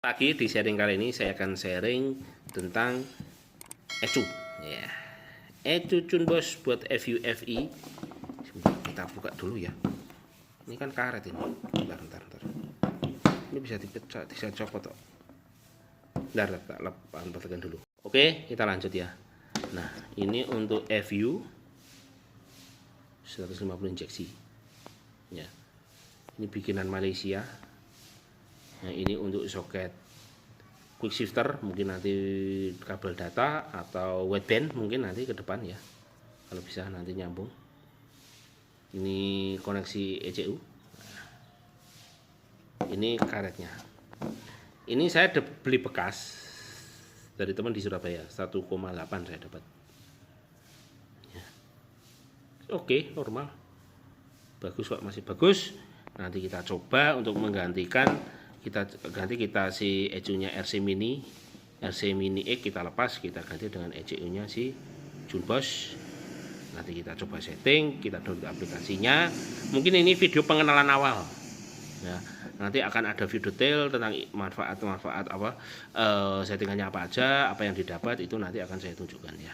Pagi di sharing kali ini saya akan sharing tentang ecu ya. Ecu Cunbos buat FUFI. Kita buka dulu ya. Ini kan karet ini. Bentar. Ini bisa dipecah, bisa copot kok. Bentar, tak lepaskan dulu. Oke, kita lanjut ya. Nah, ini untuk FU 150 injeksi. Ya. Ini bikinan Malaysia. Nah, ini untuk soket quick shifter, mungkin nanti kabel data atau wideband mungkin nanti ke depan ya, kalau bisa nanti nyambung. Ini koneksi ECU. Nah, ini karetnya. Ini saya beli bekas dari teman di Surabaya, 1,8 saya dapat ya. Oke, normal, bagus kok, masih bagus. Nanti kita coba untuk menggantikan, kita si ECU-nya RC Mini X kita lepas, kita ganti dengan ECU-nya si Cunbos. Nanti kita coba setting, kita download aplikasinya. Mungkin ini video pengenalan awal. Ya, nanti akan ada video detail tentang manfaat apa, settingannya apa aja, apa yang didapat itu nanti akan saya tunjukkan ya.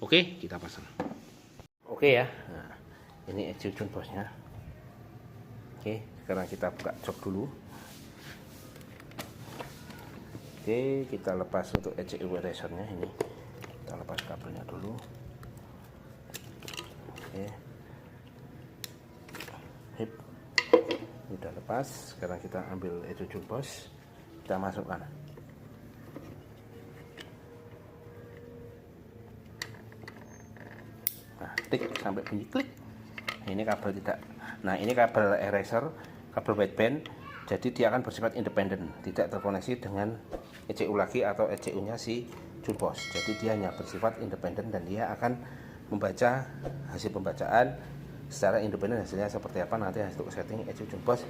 Oke, kita pasang. Oke ya. Nah, ini ECU Cunbosnya. Oke, sekarang kita buka jok dulu. Oke, kita lepas untuk ECU erasernya ini. Kita lepas kabelnya dulu. Oke. Hip. Ini udah lepas. Sekarang kita ambil ECU Cunbos. Kita masukkan. Nah, klik sampai bunyi klik. Ini kabel tidak. Nah, ini kabel eraser, kabel wideband. Jadi dia akan bersifat independen, tidak terkoneksi dengan ECU lagi atau ECU-nya si Cunbos. Jadi dia hanya bersifat independen dan dia akan membaca hasil pembacaan secara independen, hasilnya seperti apa nanti untuk setting ECU Cunbos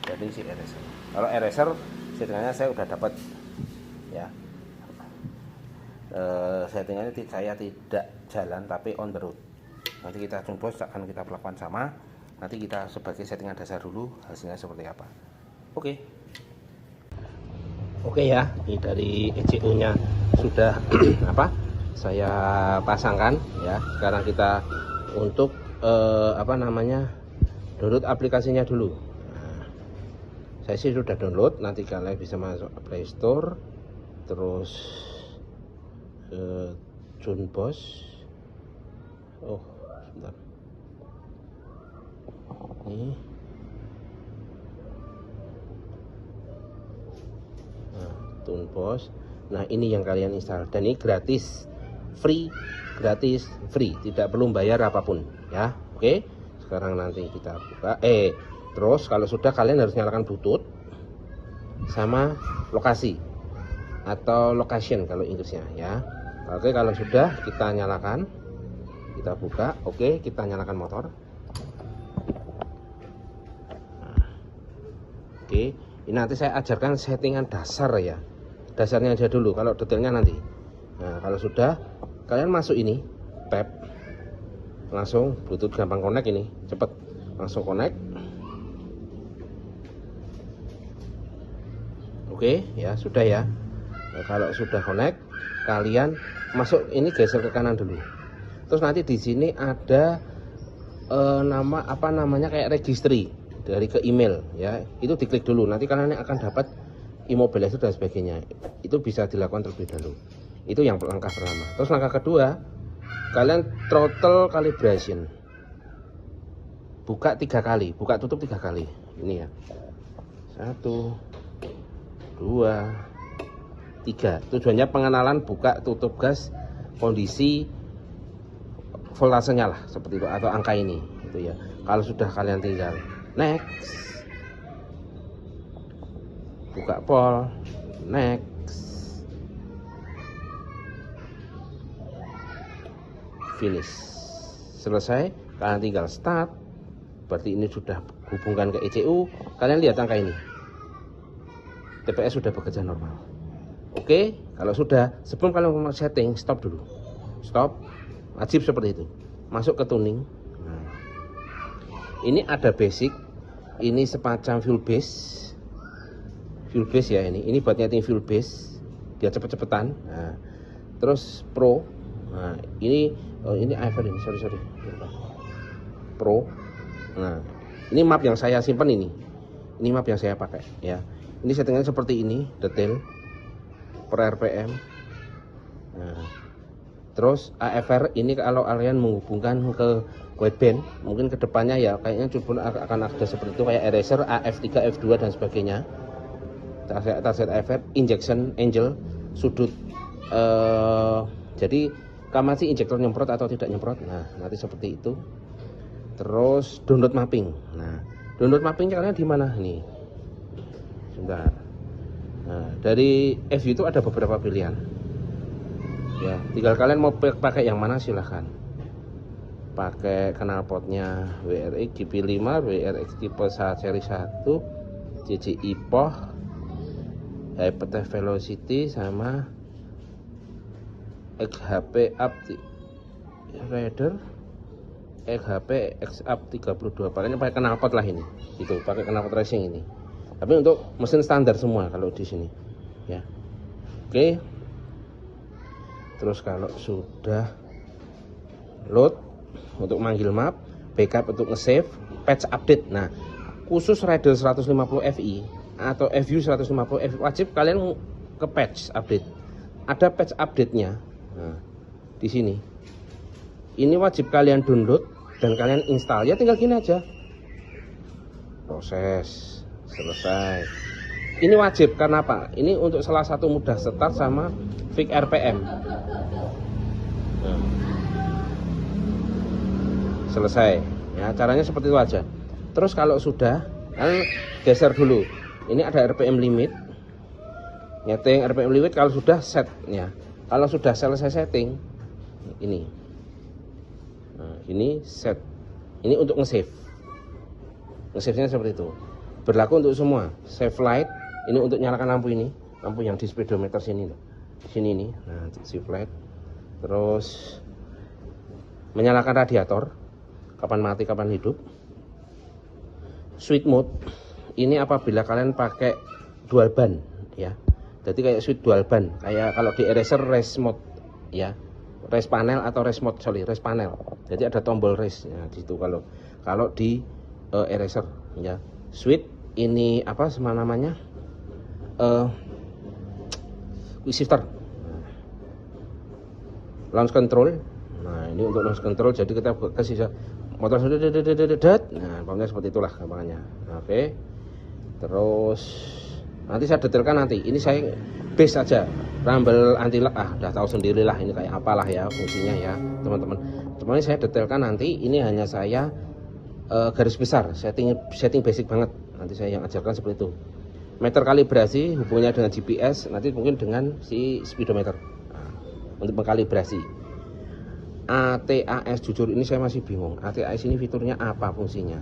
dari si eraser. Kalau eraser settingannya saya udah dapat ya. Settingannya saya tidak jalan tapi on the road. Nanti kita Cunbos akan kita lakukan sama. Nanti kita sebagai settingan dasar dulu hasilnya seperti apa. Oke ya, ini dari ECU-nya sudah saya pasangkan ya. Sekarang kita untuk download aplikasinya dulu. Nah, saya sih sudah download, nanti kalian bisa masuk Play Store, terus ke Cunbos. Oh, sebentar. Ini Cunbos. Nah, ini yang kalian install dan ini gratis, free, tidak perlu bayar apapun ya. Oke, sekarang nanti kita buka. Terus kalau sudah, kalian harus nyalakan Bluetooth sama lokasi atau location kalau Inggrisnya ya. Oke, kalau sudah kita nyalakan, kita buka. Oke, kita nyalakan motor. Nah, oke, ini nanti saya ajarkan settingan dasar ya. Dasarnya aja dulu, kalau detailnya nanti. Nah, kalau sudah, kalian masuk ini tab, langsung Bluetooth gampang connect, ini cepet, langsung connect. Oke ya, sudah ya. Nah, kalau sudah connect, kalian masuk ini, geser ke kanan dulu. Terus nanti di sini ada nama kayak registry dari ke email ya. Itu diklik dulu, nanti kalian akan dapat immobilizer dan sebagainya. Itu bisa dilakukan terlebih dahulu. Itu yang langkah pertama. Terus langkah kedua, kalian throttle calibration, buka 3 kali, buka tutup 3 kali. Ini ya, 1, 2, 3. Tujuannya pengenalan buka tutup gas, kondisi voltasenya lah seperti itu, atau angka ini itu ya. Kalau sudah, kalian tinggal next, buka pol, next, finish, selesai. Kalian tinggal start. Berarti ini sudah hubungkan ke ECU. Kalian lihat angka ini, TPS sudah bekerja normal. Oke, kalau sudah, sebelum kalian setting, stop dulu. Stop, wajib seperti itu. Masuk ke tuning. Nah, ini ada basic, ini semacam full base. fuel base ya, ini buat nyeting fuel base biar cepet-cepetan. Nah, terus Pro. Nah, ini iPhone ini, sorry Pro. Nah, ini map yang saya simpan ini map yang saya pakai ya. Ini settingannya seperti ini, detail per RPM. Nah, terus AFR ini kalau kalian menghubungkan ke wideband, mungkin kedepannya ya kayaknya coba akan ada seperti itu, kayak eraser, AF3, F2 dan sebagainya. Target AFR, injection angle, sudut, jadi kamasi injektor nyemprot atau tidak nyemprot. Nah, nanti seperti itu. Terus download mapping. Nah, download mapping caranya di mana nih? Sebentar. Nah, dari FU itu ada beberapa pilihan. Ya, tinggal kalian mau pakai yang mana silahkan. Pakai knalpotnya WRX GP5, WRX tipe seri 1, CCI POH, Hypertech Velocity sama XHP Up Rider, XHP X Up 32. Paling pakai knalpot lah ini. Itu pakai knalpot racing ini. Tapi untuk mesin standar semua kalau di sini. Ya. Oke. Terus kalau sudah load untuk manggil map, backup untuk nge-save, patch update. Nah, khusus Rider 150 Fi atau FU 150 Fi wajib kalian ke patch update. Ada patch update-nya. Nah, di sini. Ini wajib kalian download dan kalian install. Ya tinggal gini aja. Proses selesai. Ini wajib karena apa? Ini untuk salah satu mudah start sama fix RPM. Nah, selesai. Ya, caranya seperti itu aja. Terus kalau sudah, kalian geser dulu. Ini ada RPM limit. Nyeting RPM limit kalau sudah set ya. Kalau sudah selesai setting, ini. Nah, ini set. Ini untuk nge-save. Nge-save-nya seperti itu. Berlaku untuk semua. Save light, ini untuk nyalakan lampu ini. Lampu yang di speedometer sini. Sini ini. Nah, save light. Terus menyalakan radiator. Kapan mati, kapan hidup. Switch mode. Ini apabila kalian pakai dual band ya. Jadi kayak switch dual band, kayak kalau di eraser race mode ya. Race panel atau race mode, race panel. Jadi ada tombol race ya di situ kalau di eraser ya. Switch ini apa namanya? Quick shifter. Launch control. Nah, ini untuk launch control, jadi kita kasih motor nah, pokoknya seperti itulah gampangannya. Oke. Terus nanti saya detailkan nanti. Ini saya base aja. Rumble anti lag udah tahu sendirilah ini kayak apalah ya fungsinya ya, teman-teman. Cuma ini saya detailkan nanti. Ini hanya saya garis besar, setting basic banget. Nanti saya yang ajarkan seperti itu. Meter kalibrasi hubungannya dengan GPS, nanti mungkin dengan si speedometer. Nah, untuk mengkalibrasi. ATAS jujur ini saya masih bingung. ATAS ini fiturnya apa fungsinya?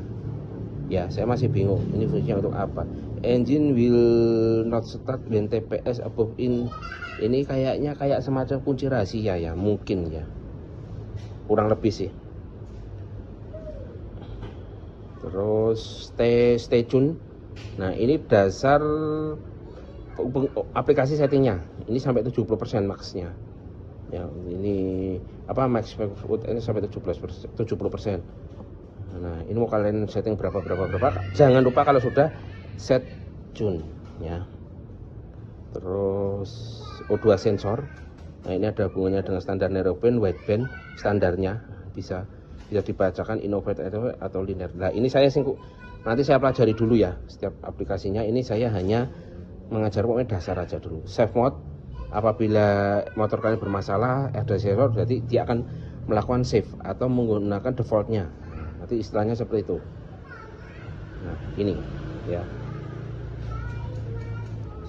Ya, saya masih bingung. Ini fungsinya untuk apa? Engine will not start when TPS above in. Ini kayaknya kayak semacam kunci rahasia ya, mungkin ya. Kurang lebih sih. Terus stay tune. Nah, ini dasar aplikasi settingnya. Ini sampai 70% maxnya. Ya, ini apa max food ini sampai 70%. Nah, ini mau kalian setting berapa. Jangan lupa kalau sudah set tune ya. Terus O2 sensor. Nah, ini ada hubungannya dengan standar narrowband, wideband standarnya bisa dibacakan innovate atau linear. Nah, ini saya nanti saya pelajari dulu ya setiap aplikasinya. Ini saya hanya mengajar pokoknya dasar aja dulu. Save mode, apabila motor kalian bermasalah ada error, berarti dia akan melakukan save atau menggunakan defaultnya. Nanti istilahnya seperti itu. Nah, ini ya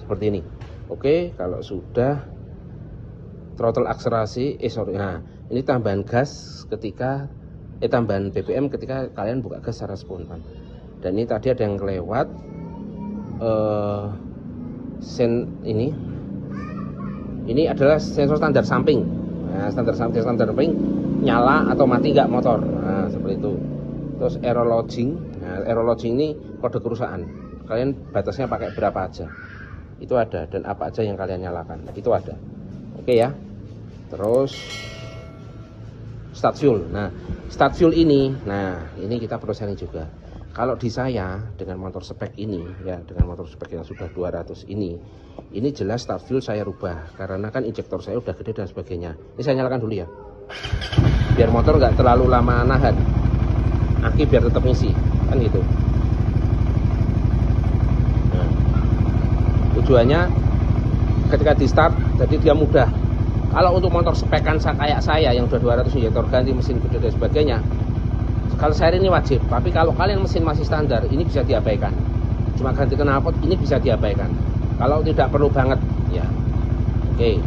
seperti ini. Oke, kalau sudah throttle akselerasi, nah ini tambahan gas ketika tambahan BBM ketika kalian buka gas secara spontan. Dan ini tadi ada yang kelewat, ini adalah sensor standar samping. Nah, standar samping nyala atau mati nggak motor. Nah, seperti itu. Terus error logging. Nah, error logging ini kode kerusakan. Kalian batasnya pakai berapa aja. itu ada, dan apa aja yang kalian nyalakan itu ada. Oke ya. Terus start fuel. Nah, start fuel ini, ini kita perlu sharing juga. Kalau di saya dengan motor spek ini ya, dengan motor spek yang sudah 200 ini jelas start fuel saya rubah karena kan injektor saya udah gede dan sebagainya. Ini saya nyalakan dulu ya, biar motor nggak terlalu lama nahan, aki biar tetap ngisi kan gitu. Nah, tujuannya ketika di start jadi dia mudah. Kalau untuk motor spekan kayak saya yang udah 200 injektor ganti, mesin gede dan sebagainya, kalau saya ini wajib. Tapi kalau kalian mesin masih standar, ini bisa diabaikan. Cuma ganti knalpot ini bisa diabaikan kalau tidak perlu banget ya. Oke.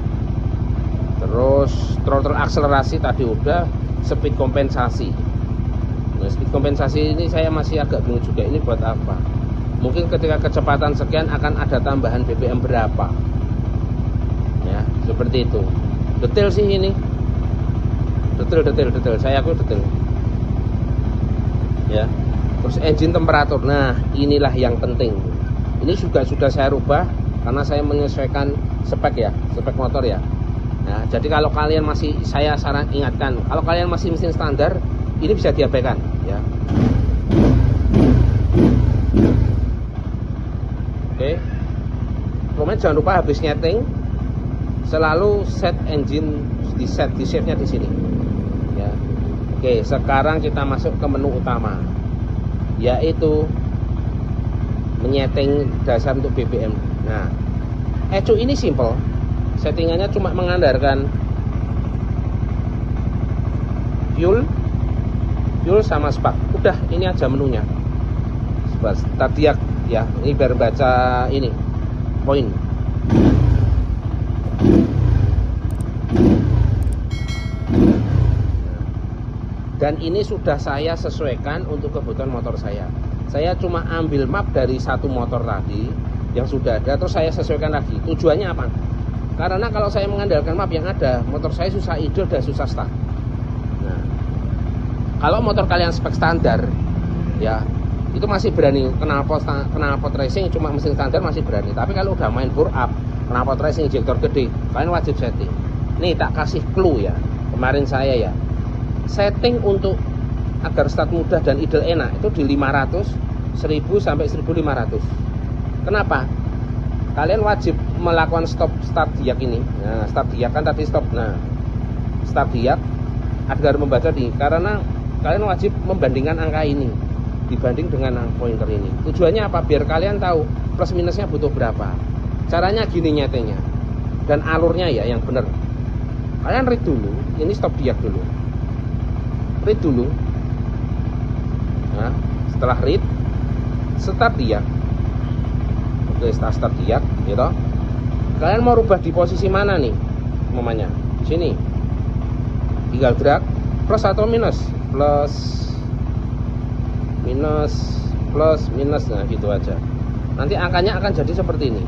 Terus throttle akselerasi tadi udah, speed kompensasi. Nah, speed kompensasi ini saya masih agak bingung juga, ini buat apa. Mungkin ketika kecepatan sekian akan ada tambahan BBM berapa ya, seperti itu. Detail sih ini, detail saya akui detail ya. Terus engine temperatur, nah inilah yang penting. Ini juga sudah saya rubah karena saya menyesuaikan spek ya, spek motor ya. Nah, jadi kalau kalian masih, saya saran ingatkan, kalau kalian masih mesin standar, ini bisa diabaikan ya. Oke. Kemudian jangan lupa habis nyeting selalu set engine, di save-nya di sini ya. Oke, sekarang kita masuk ke menu utama, yaitu menyeting dasar untuk BBM. Nah, ECU ini simple, settingannya cuma mengandalkan fuel sama spark. Udah, ini aja menunya. Tadi ya, ini biar baca ini poin. Dan ini sudah saya sesuaikan untuk kebutuhan motor saya. Saya cuma ambil map dari satu motor tadi yang sudah ada, terus saya sesuaikan lagi. Tujuannya apa? Karena kalau saya mengandalkan map yang ada, motor saya susah idle dan susah start. Nah, kalau motor kalian spek standar ya, itu masih berani. Knalpot racing cuma mesin standar masih berani. Tapi kalau udah main bore up, knalpot racing injektor gede, kalian wajib setting. Nih tak kasih clue ya, kemarin saya ya setting untuk agar start mudah dan idle enak itu di 500, 1000 sampai 1500. Kenapa? Kalian wajib melakukan start diak ini. Nah, start diak kan tadi stop. Nah, start diak agar membaca di, karena kalian wajib membandingkan angka ini dibanding dengan pointer ini. Tujuannya apa? Biar kalian tahu plus minusnya butuh berapa. Caranya gini nyetingnya, dan alurnya ya yang benar. Kalian read dulu, ini stop diak dulu. Read dulu. Nah, setelah read, start diak. Oke, start diak, gitu. Kalian mau rubah di posisi mana nih? Umpamanya di sini. Tinggal drag plus atau minus, plus minus, nah gitu aja. Nanti angkanya akan jadi seperti ini.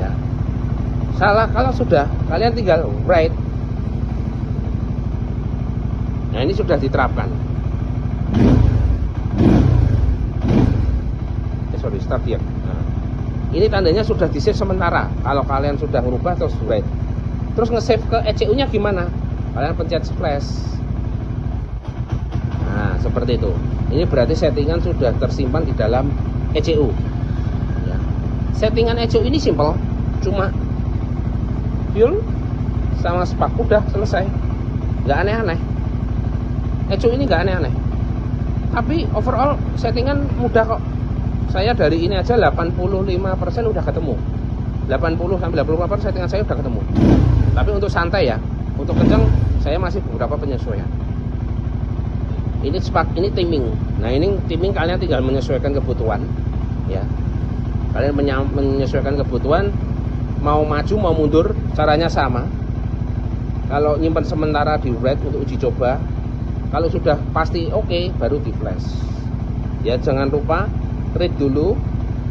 Ya. Salah kalau sudah, kalian tinggal right. Nah, ini sudah diterapkan. Start ya. Nah, ini tandanya sudah di save sementara. Kalau kalian sudah merubah terus right. Terus nge-save ke ECU nya gimana? Kalian pencet splash. Nah, seperti itu. Ini berarti settingan sudah tersimpan di dalam ECU ya. Settingan ECU ini simple, cuma fuel sama spark, udah selesai. Nggak aneh-aneh. ECU ini nggak aneh-aneh, tapi overall settingan mudah kok. Saya dari ini aja 85% udah ketemu. 80 sampai 85% settingan saya udah ketemu. Tapi untuk santai ya, untuk kencang saya masih beberapa penyesuaian. Ini spark, ini timing. Nah, ini timing kalian tinggal menyesuaikan kebutuhan ya. Kalian menyesuaikan kebutuhan, mau maju mau mundur caranya sama. Kalau nyimpan sementara di red untuk uji coba, kalau sudah pasti oke, baru di flash. Ya, jangan lupa read dulu,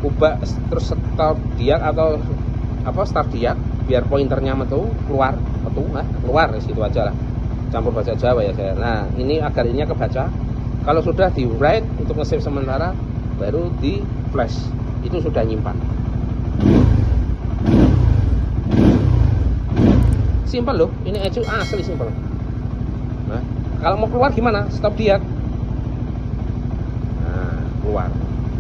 ubah terus stop diak atau apa start diak biar pointernya keluar situ aja lah, campur bahasa Jawa ya saya. Nah, ini agar ininya kebaca. Kalau sudah di write untuk nge-save sementara, baru di flash, itu sudah nyimpan. Simpel loh, ini ECU asli simpel. Nah, kalau mau keluar gimana? Stop diet. Nah, keluar.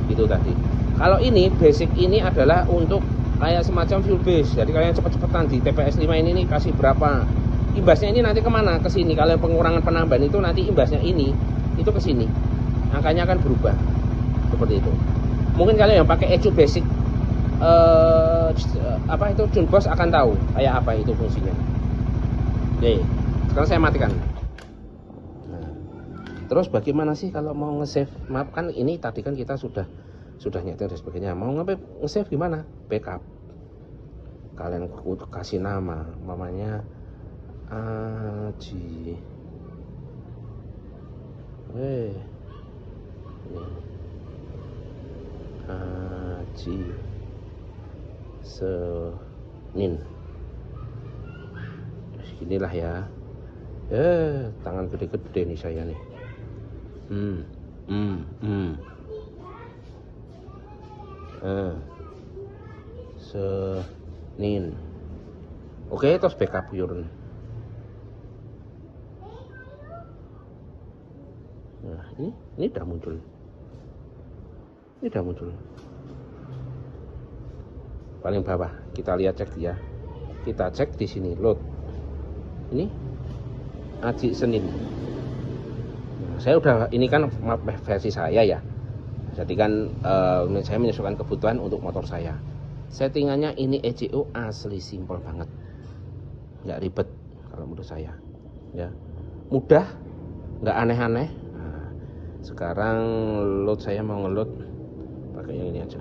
Itu tadi. Kalau ini basic ini adalah untuk kayak semacam fuel base. Jadi kalian cepet-cepetan di TPS 5 ini nih kasih berapa. Imbasnya ini nanti kemana? Ke sini. Kalau pengurangan penambahan itu nanti imbasnya ini itu ke sini. Angkanya akan berubah. Seperti itu. Mungkin kalian yang pakai ECU basic apa itu Junbos akan tahu kayak apa itu fungsinya. Oke, sekarang saya matikan. Nah, terus bagaimana sih kalau mau nge-save? Maaf kan ini tadi kan kita sudah nyetir dan sebagainya. Mau nge-save gimana? Backup. Kalian kasih nama, mamanya Aji. Aji Senin. Inilah ya. Tangan gede-gede nih saya nih. Senin. Oke, terus backup urn. Nah, ini udah muncul. Ini udah muncul. Paling bawah kita lihat cek ya. Kita cek di sini load. Ini Aji Senin. Nah, saya udah ini kan versi saya ya. Jadi kan saya menyesuaikan kebutuhan untuk motor saya. Settingannya ini ECU asli simpel banget. Nggak ribet kalau menurut saya. Ya. Mudah, nggak aneh-aneh. Nah, sekarang load saya mau ngeload pakai yang ini aja.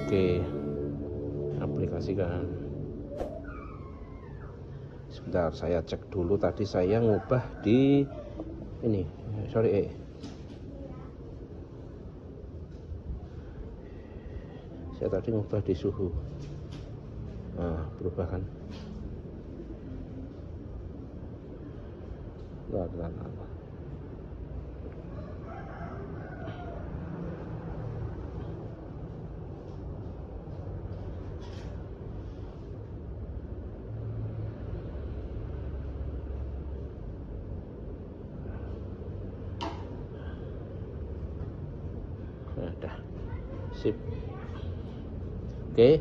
Oke, aplikasikan. Sebentar, saya cek dulu. Tadi saya ngubah di ini, sorry saya tadi ngubah di suhu. Nah, berubah kan? Nah. Dah, sip. Oke,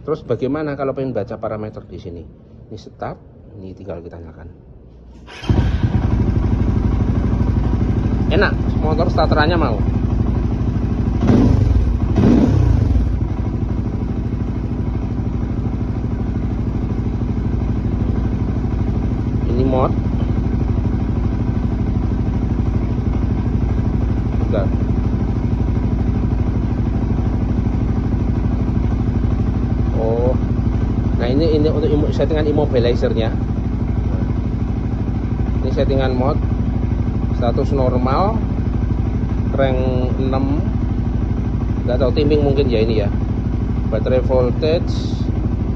terus bagaimana kalau pengen baca parameter di sini? Ini start, ini tinggal kita nyalakan. Enak, motor starterannya mau. Ini mod. Bentar. Nah ini untuk settingan immobilizernya. Ini settingan mod, status normal, crank 6, nggak tahu timing mungkin ya ini ya. Baterai voltage,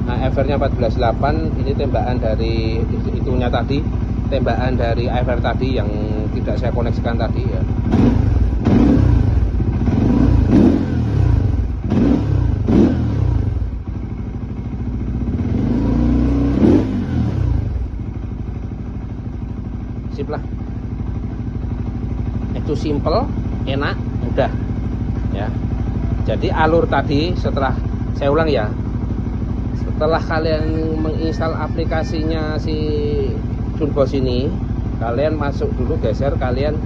AFR nya 14.8. Ini tembakan dari itunya tadi, tembakan dari AFR tadi yang tidak saya koneksikan tadi ya. Lah, itu simple, enak, mudah ya. Jadi alur tadi setelah saya ulang ya, setelah kalian menginstal aplikasinya si Junbos ini, kalian masuk dulu, geser, kalian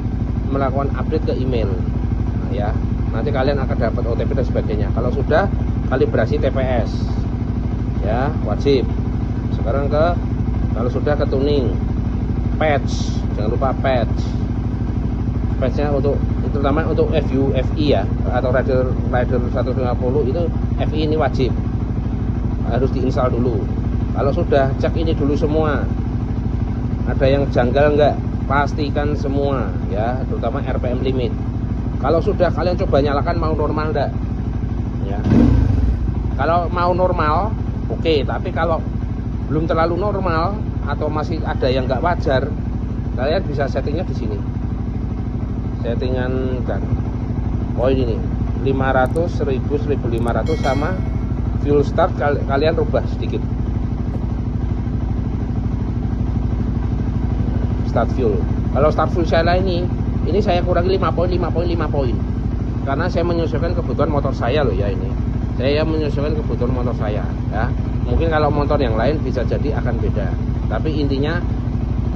melakukan update ke email. Nah, ya, nanti kalian akan dapat OTP dan sebagainya. Kalau sudah kalibrasi TPS ya, wajib. Sekarang kalau sudah ke tuning, patch, jangan lupa patchnya untuk terutama untuk FU, FI ya, atau Rider 150 itu FI ini wajib harus diinstal dulu. Kalau sudah, cek ini dulu semua, ada yang janggal enggak, pastikan semua ya, terutama RPM limit. Kalau sudah, kalian coba nyalakan mau normal enggak ya. Kalau mau normal oke, tapi kalau belum terlalu normal atau masih ada yang nggak wajar, kalian bisa settingnya di sini, settingan kan. Oh ini nih 500, 1000, 1500 sama fuel start kalian rubah sedikit. Start fuel. Kalau start fuel saya ini saya kurangi 5 poin. Karena saya menyesuaikan kebutuhan motor saya loh ya ini. Saya menyesuaikan kebutuhan motor saya ya. Mungkin kalau motor yang lain bisa jadi akan beda. Tapi intinya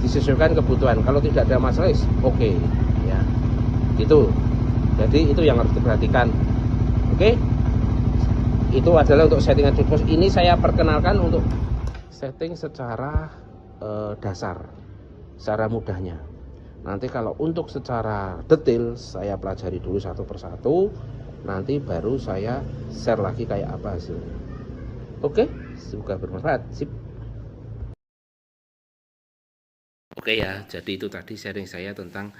disesuaikan kebutuhan. Kalau tidak ada masalah, oke ya. Gitu. Jadi itu yang harus diperhatikan. Oke. Itu adalah untuk settingan turbos. Ini saya perkenalkan untuk setting secara dasar, secara mudahnya. Nanti kalau untuk secara detail saya pelajari dulu satu persatu, nanti baru saya share lagi kayak apa hasilnya. Oke, semoga bermanfaat. Sip. Oke ya, jadi itu tadi sharing saya tentang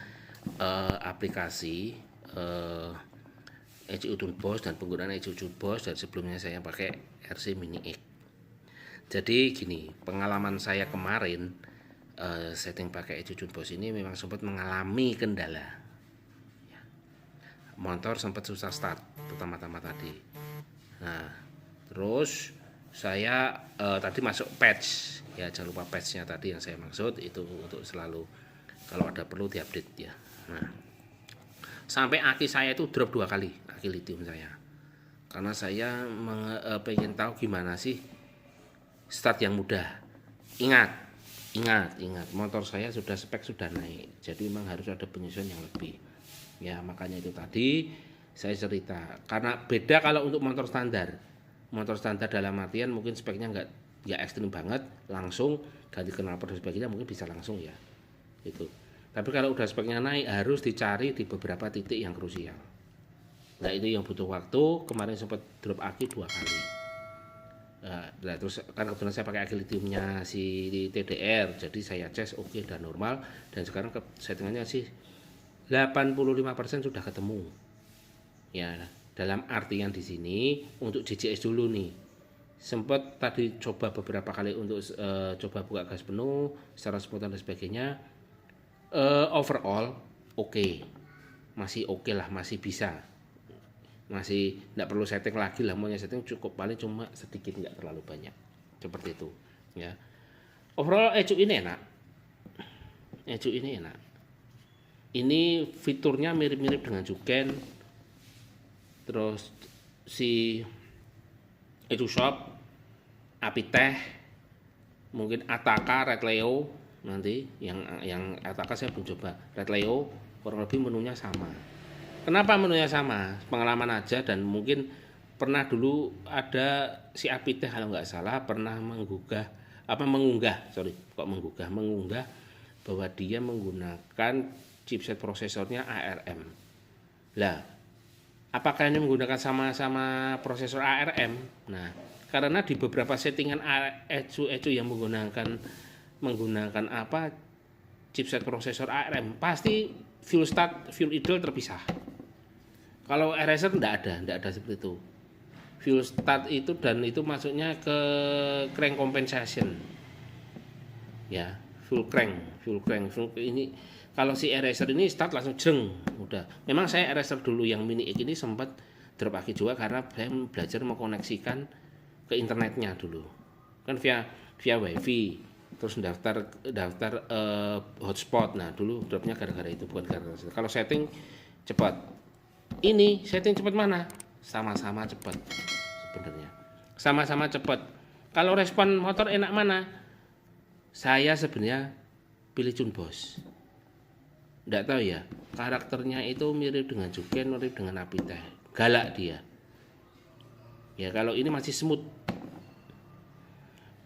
aplikasi ECU Turbos dan penggunaan ECU Turbos, dan sebelumnya saya pakai RC Mini X. Jadi gini, pengalaman saya kemarin setting pakai ECU Turbos ini memang sempat mengalami kendala ya. Motor sempat susah start pertama-tama tadi. Nah terus saya tadi masuk patch ya, jangan lupa patchnya tadi yang saya maksud itu untuk selalu kalau ada perlu diupdate ya. Nah sampai aki saya itu drop 2 kali, aki lithium saya, karena saya pengen tahu gimana sih start yang mudah. Ingat motor saya sudah spek sudah naik, jadi memang harus ada penyesuaian yang lebih ya. Makanya itu tadi saya cerita, karena beda kalau untuk motor standar dalam artian mungkin speknya nggak ekstrim banget, langsung ganti knalpot dan sebagainya mungkin bisa langsung ya itu. Tapi kalau udah speknya naik harus dicari di beberapa titik yang krusial. Nah itu yang butuh waktu. Kemarin sempat drop aki 2 kali. Nah, terus kan kebetulan saya pakai aki lithiumnya si TDR, jadi saya cek oke dan normal, dan sekarang settingannya sih 85% sudah ketemu. Ya, dalam artian di sini untuk JJS dulu nih. Sempat tadi coba beberapa kali untuk coba buka gas penuh secara spontan dan sebagainya. Overall oke. Masih oke lah, masih bisa. Masih tidak perlu setting lagi lah, maunya setting cukup paling cuma sedikit, nggak terlalu banyak seperti itu ya. Overall ECU ini enak, ini fiturnya mirip-mirip dengan Juken. Terus si ECU Shop, Apitech, mungkin Ataka, Red Leo, nanti yang Ataka saya belum coba. Red Leo kurang lebih menunya sama. Kenapa menunya sama? Pengalaman aja, dan mungkin pernah dulu ada si Apitech kalau nggak salah pernah mengunggah bahwa dia menggunakan chipset prosesornya ARM. Lah, apakah ini menggunakan sama-sama prosesor ARM? Nah, karena di beberapa settingan ECU yang menggunakan apa chipset prosesor ARM, pasti fuel start, fuel idle terpisah. Kalau eraser enggak ada seperti itu. Fuel start itu, dan itu masuknya ke crank compensation. Ya, full crank ini. Kalau si eraser ini start langsung jeng, udah. Memang saya eraser dulu yang Mini X ini sempat drop aki juga karena saya belajar mengkoneksikan ke internetnya dulu. Kan via wifi, terus daftar hotspot. Nah, dulu dropnya gara-gara itu, bukan gara-gara. Kalau setting cepat. Ini setting cepat mana? Sama-sama cepat sebenarnya. Sama-sama cepat. Kalau respon motor enak mana? Saya sebenarnya pilih Tunbos. Enggak tahu ya, karakternya itu mirip dengan Juken, mirip dengan Apitech. Galak dia. Ya kalau ini masih smooth.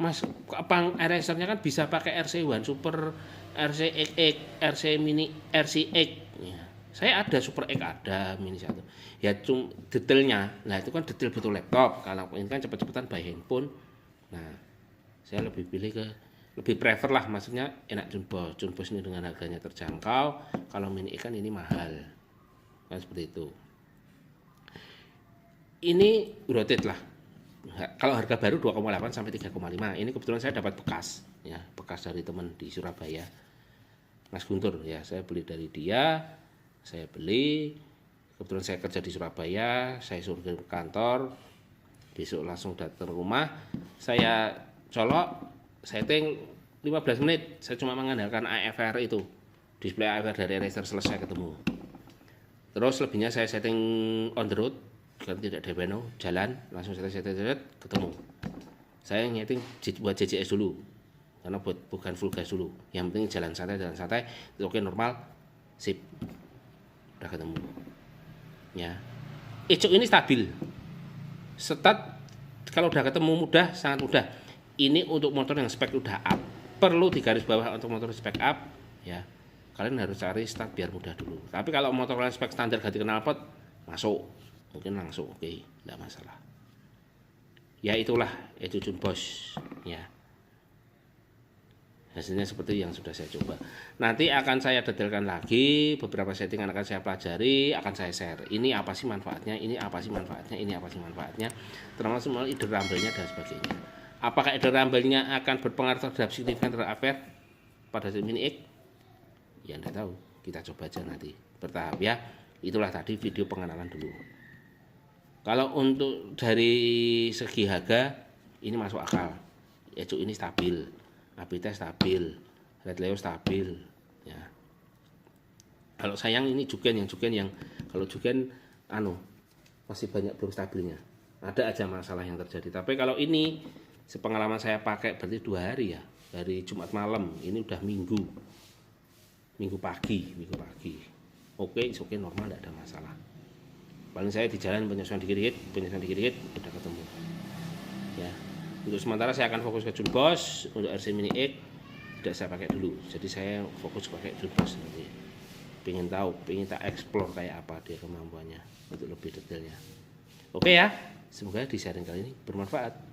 Mas, apa erasernya kan bisa pakai RC1 Super, RCX, RC Mini, RCX. Ya. Saya ada Super X, ada Mini 1. Ya cuma detailnya. Nah, itu kan detail betul laptop. Kalau ini kan cepet-cepetan by handphone. Nah, saya lebih prefer lah, maksudnya enak Tunbos ini dengan harganya terjangkau. Kalau Mini X kan ini mahal. Kan seperti itu. Ini rotate lah. Kalau harga baru 2,8 sampai 3,5. Ini kebetulan saya dapat bekas ya, bekas dari teman di Surabaya. Mas Guntur ya, saya beli dari dia. Saya beli, kebetulan saya kerja di Surabaya, saya suruh ke kantor, besok langsung datang ke rumah, saya colok, setting 15 menit, saya cuma mengandalkan AFR itu, display AFR dari eraser selesai ketemu. Terus lebihnya saya setting on the road, kan tidak DPNO, jalan, langsung saya setting ketemu. Saya nyeting buat JJS dulu, karena bukan full gas dulu, yang penting jalan santai, itu oke normal, sip, udah ketemu. Ya, icuk ini stabil, start kalau udah ketemu mudah, sangat mudah. Ini untuk motor yang spek udah up, perlu digaris bawah untuk motor spek up, ya. Kalian harus cari start biar mudah dulu. Tapi kalau motor kalian spek standar ganti knalpot, masuk, mungkin langsung oke, tidak masalah. Ya itulah Ecujun Bosch, ya. Hasilnya seperti yang sudah saya coba. Nanti akan saya detailkan lagi, beberapa settingan akan saya pelajari, akan saya share. Ini apa sih manfaatnya, ini apa sih manfaatnya, ini apa sih manfaatnya, termasuk ide rumble-nya dan sebagainya. Apakah ide rumble-nya akan berpengaruh terhadap signifikan terhadap AFR pada Mini X? Ya tidak tahu, kita coba aja nanti bertahap ya. Itulah tadi video pengenalan dulu. Kalau untuk dari segi harga ini masuk akal. Ecuk ini stabil, Abita stabil, Red Leo stabil, ya. Kalau sayang ini Jugen yang kalau Jugen masih banyak belum stabilnya. Ada aja masalah yang terjadi. Tapi kalau ini sepengalaman saya pakai berarti 2 hari ya. Dari Jumat malam, ini udah Minggu pagi. Oke normal, tidak ada masalah. Paling saya di jalan penyesuaian dikit-dikit udah ketemu. Ya. Untuk sementara saya akan fokus ke Jun Bosch, untuk RC Mini X tidak saya pakai dulu. Jadi saya fokus pakai Jun Bosch nanti. Pengen tak explore kayak apa dia kemampuannya untuk lebih detailnya. Oke ya, semoga di sharing kali ini bermanfaat.